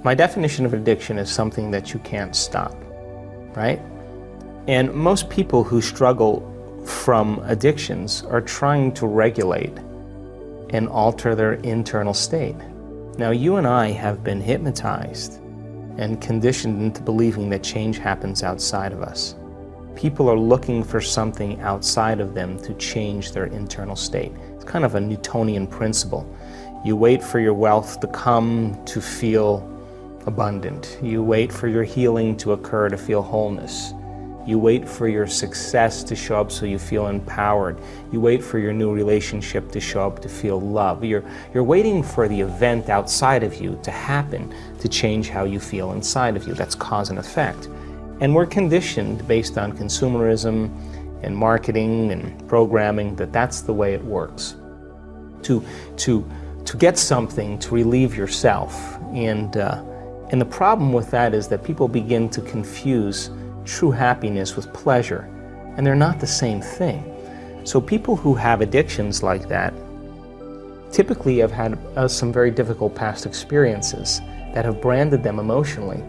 My definition of addiction is something that you can't stop, right? And most people who struggle from addictions are trying to regulate and alter their internal state. Now, you and I have been hypnotized and conditioned into believing that change happens outside of us. People are looking for something outside of them to change their internal state. It's kind of a Newtonian principle. You wait for your wealth to come to feel abundant. You wait for your healing to occur to feel wholeness. You wait for your success to show up so you feel empowered. You wait for your new relationship to show up to feel love. You're waiting for the event outside of you to happen to change how you feel inside of you. That's cause and effect. And we're conditioned based on consumerism and marketing and programming that that's the way it works. To get something to relieve yourself. And the problem with that is that people begin to confuse true happiness with pleasure, and they're not the same thing. So people who have addictions like that typically have had some very difficult past experiences that have branded them emotionally,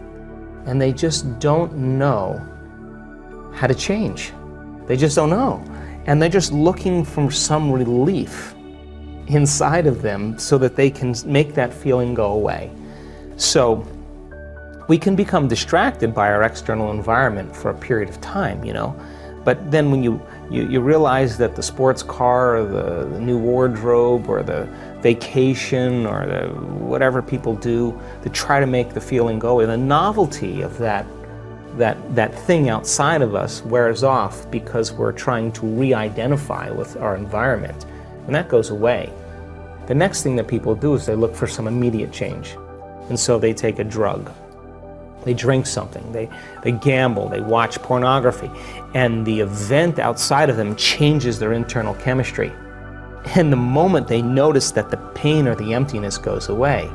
and they just don't know how to change. They just don't know. And they're just looking for some relief inside of them so that they can make that feeling go away. So we can become distracted by our external environment for a period of time, but then when you realize that the sports car or the new wardrobe or the vacation or the whatever people do to try to make the feeling go away, the novelty of that thing outside of us wears off because we're trying to re-identify with our environment. When that goes away, the next thing that people do is they look for some immediate change. And so they take a drug. They drink something, they gamble, they watch pornography, and the event outside of them changes their internal chemistry. And the moment they notice that the pain or the emptiness goes away,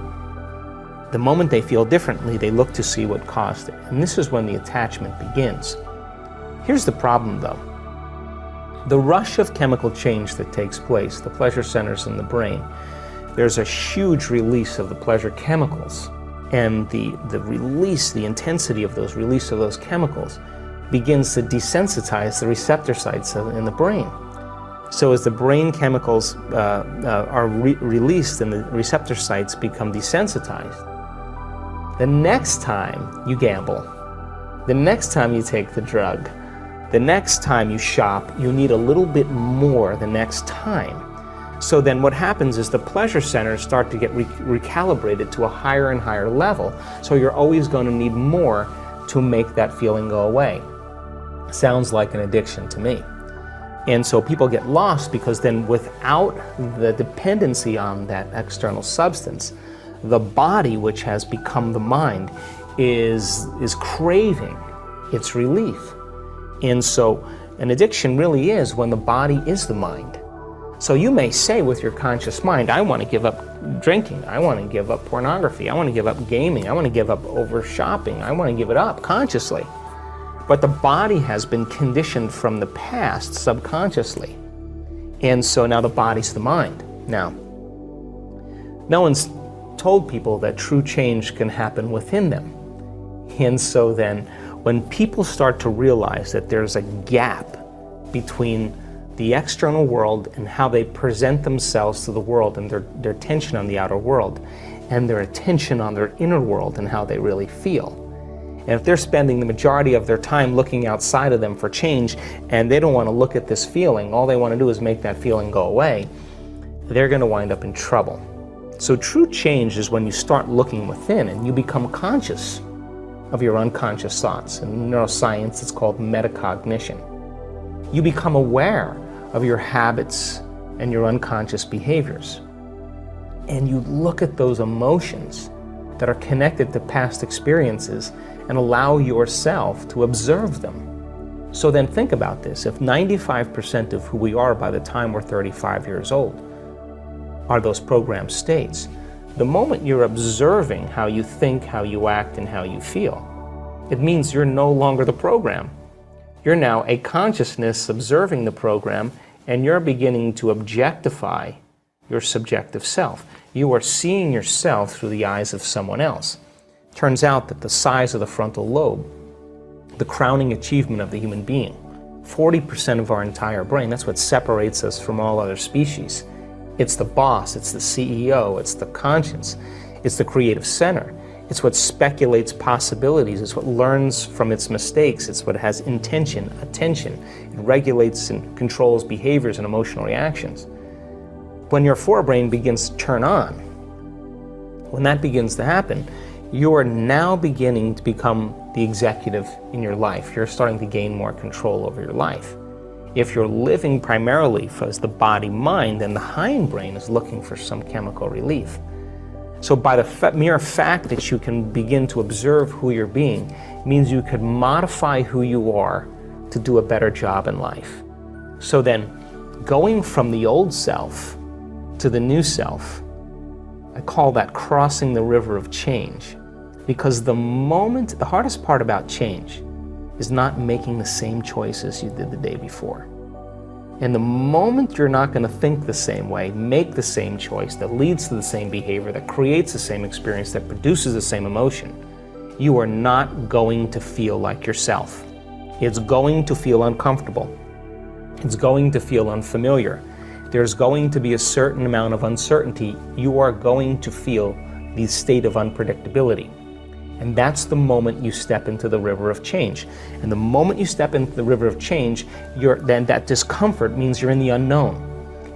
the moment they feel differently, they look to see what caused it. And this is when the attachment begins. Here's the problem though. The rush of chemical change that takes place, the pleasure centers in the brain, there's a huge release of the pleasure chemicals. And the release, the intensity of those release of those chemicals begins to desensitize the receptor sites in the brain. So as the brain chemicals are released and the receptor sites become desensitized, the next time you gamble, the next time you take the drug, the next time you shop, you need a little bit more the next time. So then what happens is the pleasure centers start to get recalibrated to a higher and higher level. So you're always going to need more to make that feeling go away. Sounds like an addiction to me. And so people get lost because then without the dependency on that external substance, the body, which has become the mind, is craving its relief. And so an addiction really is when the body is the mind. So you may say with your conscious mind, I want to give up drinking, I want to give up pornography, I want to give up gaming, I want to give up over shopping, I want to give it up consciously. But the body has been conditioned from the past subconsciously. And so now the body's the mind. Now, no one's told people that true change can happen within them. And so then when people start to realize that there's a gap between the external world and how they present themselves to the world and their attention on the outer world and their attention on their inner world and how they really feel. And if they're spending the majority of their time looking outside of them for change and they don't want to look at this feeling, all they want to do is make that feeling go away, they're going to wind up in trouble. So true change is when you start looking within and you become conscious of your unconscious thoughts. In neuroscience, it's called metacognition. You become aware of your habits and your unconscious behaviors. And you look at those emotions that are connected to past experiences and allow yourself to observe them. So then think about this. If 95% of who we are by the time we're 35 years old are those programmed states, the moment you're observing how you think, how you act, and how you feel, it means you're no longer the program. You're now a consciousness observing the program, and you're beginning to objectify your subjective self. You are seeing yourself through the eyes of someone else. Turns out that the size of the frontal lobe, the crowning achievement of the human being, 40% of our entire brain, that's what separates us from all other species. It's the boss, it's the CEO, it's the conscience, it's the creative center. It's what speculates possibilities, it's what learns from its mistakes, it's what has intention, attention. It regulates and controls behaviors and emotional reactions. When your forebrain begins to turn on, when that begins to happen, you are now beginning to become the executive in your life. You're starting to gain more control over your life. If you're living primarily as the body-mind, then the hindbrain is looking for some chemical relief. So by the mere fact that you can begin to observe who you're being means you could modify who you are to do a better job in life. So then, going from the old self to the new self, I call that crossing the river of change. Because the hardest part about change is not making the same choices you did the day before. And the moment you're not going to think the same way, make the same choice that leads to the same behavior, that creates the same experience, that produces the same emotion, you are not going to feel like yourself. It's going to feel uncomfortable. It's going to feel unfamiliar. There's going to be a certain amount of uncertainty. You are going to feel the state of unpredictability. And that's the moment you step into the river of change. And the moment you step into the river of change, then that discomfort means you're in the unknown.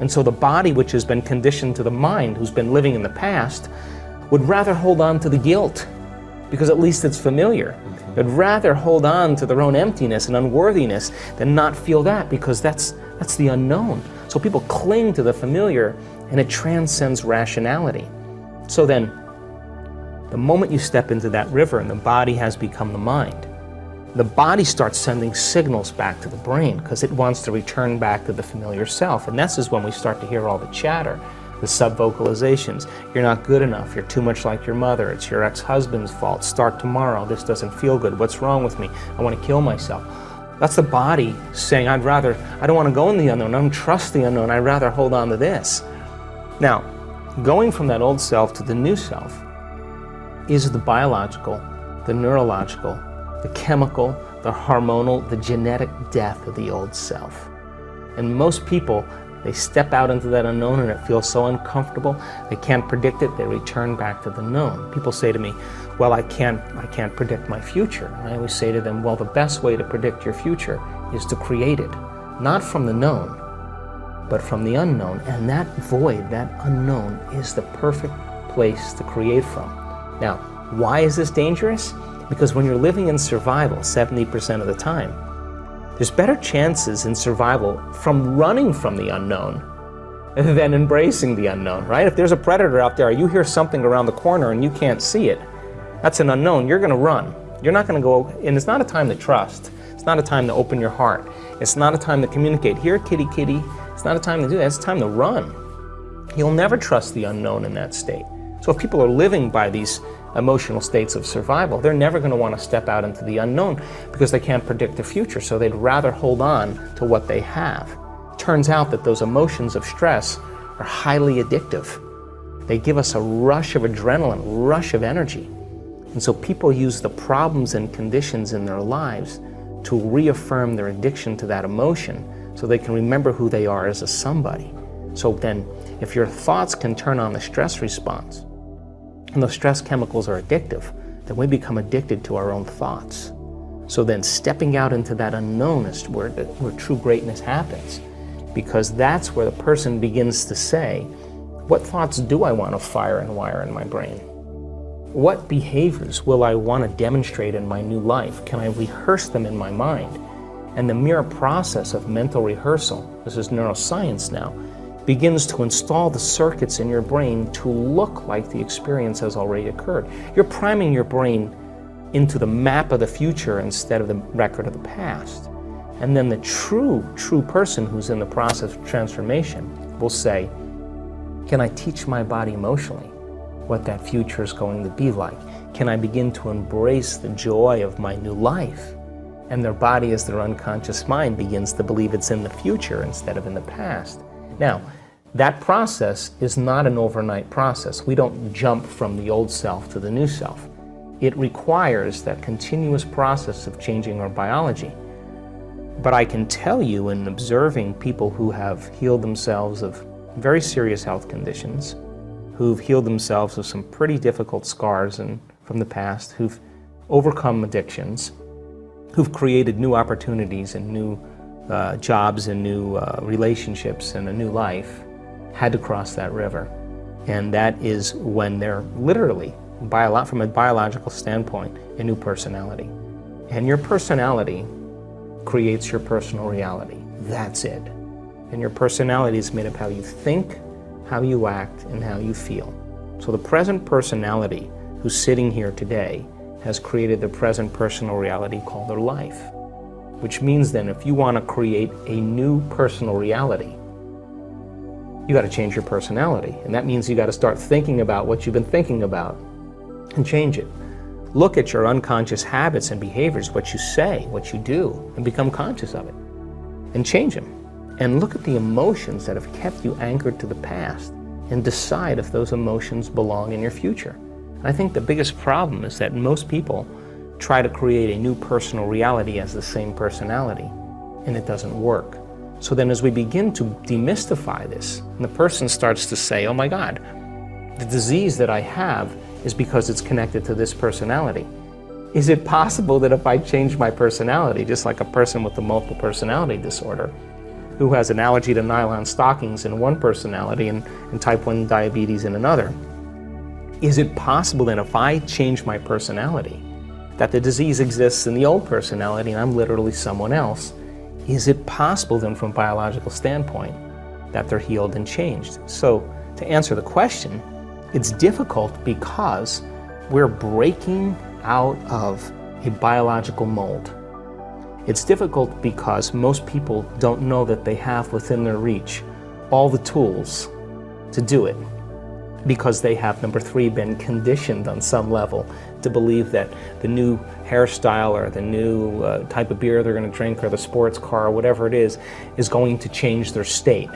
And so the body, which has been conditioned to the mind, who's been living in the past, would rather hold on to the guilt, because at least it's familiar. They'd rather hold on to their own emptiness and unworthiness than not feel that, because that's the unknown. So people cling to the familiar, and it transcends rationality. So then, the moment you step into that river and the body has become the mind, the body starts sending signals back to the brain because it wants to return back to the familiar self. And this is when we start to hear all the chatter, the sub-vocalizations. You're not good enough. You're too much like your mother. It's your ex-husband's fault. Start tomorrow. This doesn't feel good. What's wrong with me? I want to kill myself. That's the body saying, I don't want to go in the unknown. I don't trust the unknown. I'd rather hold on to this. Now, going from that old self to the new self is the biological, the neurological, the chemical, the hormonal, the genetic death of the old self. And most people, they step out into that unknown and it feels so uncomfortable, they can't predict it, they return back to the known. People say to me, well, I can't predict my future. And I always say to them, well, the best way to predict your future is to create it, not from the known, but from the unknown. And that void, that unknown, is the perfect place to create from. Now, why is this dangerous? Because when you're living in survival 70% of the time, there's better chances in survival from running from the unknown than embracing the unknown, right? If there's a predator out there, you hear something around the corner and you can't see it, that's an unknown. You're going to run. You're not going to go, and it's not a time to trust. It's not a time to open your heart. It's not a time to communicate. Here, kitty, kitty. It's not a time to do that. It's a time to run. You'll never trust the unknown in that state. So if people are living by these emotional states of survival, they're never going to want to step out into the unknown because they can't predict the future, so they'd rather hold on to what they have. Turns out that those emotions of stress are highly addictive. They give us a rush of adrenaline, rush of energy. And so people use the problems and conditions in their lives to reaffirm their addiction to that emotion so they can remember who they are as a somebody. So then, if your thoughts can turn on the stress response, and those stress chemicals are addictive, then we become addicted to our own thoughts. So then stepping out into that unknown is where true greatness happens, because that's where the person begins to say, what thoughts do I want to fire and wire in my brain? What behaviors will I want to demonstrate in my new life? Can I rehearse them in my mind? And the mere process of mental rehearsal, this is neuroscience now, begins to install the circuits in your brain to look like the experience has already occurred. You're priming your brain into the map of the future instead of the record of the past. And then the true person who's in the process of transformation will say, can I teach my body emotionally what that future is going to be like? Can I begin to embrace the joy of my new life? And their body, as their unconscious mind, begins to believe it's in the future instead of in the past. Now, that process is not an overnight process. We don't jump from the old self to the new self. It requires that continuous process of changing our biology. But I can tell you, in observing people who have healed themselves of very serious health conditions, who've healed themselves of some pretty difficult scars from the past, who've overcome addictions, who've created new opportunities and new jobs and new relationships and a new life, had to cross that river. And that is when they're literally, from a biological standpoint, a new personality. And your personality creates your personal reality. That's it. And your personality is made of how you think, how you act, and how you feel. So the present personality who's sitting here today has created the present personal reality called their life. Which means then, if you want to create a new personal reality, you got to change your personality. And that means you got to start thinking about what you've been thinking about and change it. Look at your unconscious habits and behaviors, what you say, what you do, and become conscious of it. And change them. And look at the emotions that have kept you anchored to the past and decide if those emotions belong in your future. And I think the biggest problem is that most people try to create a new personal reality as the same personality, and it doesn't work. So then as we begin to demystify this, and the person starts to say, oh my God, the disease that I have is because it's connected to this personality. Is it possible that if I change my personality, just like a person with a multiple personality disorder, who has an allergy to nylon stockings in one personality and type 1 diabetes in another, is it possible then if I change my personality, that the disease exists in the old personality and I'm literally someone else? Is it possible then from a biological standpoint that they're healed and changed? So to answer the question, it's difficult because we're breaking out of a biological mold. It's difficult because most people don't know that they have within their reach all the tools to do it, because they have, number 3, been conditioned on some level to believe that the new hairstyle or the new type of beer they're going to drink or the sports car or whatever it is going to change their state.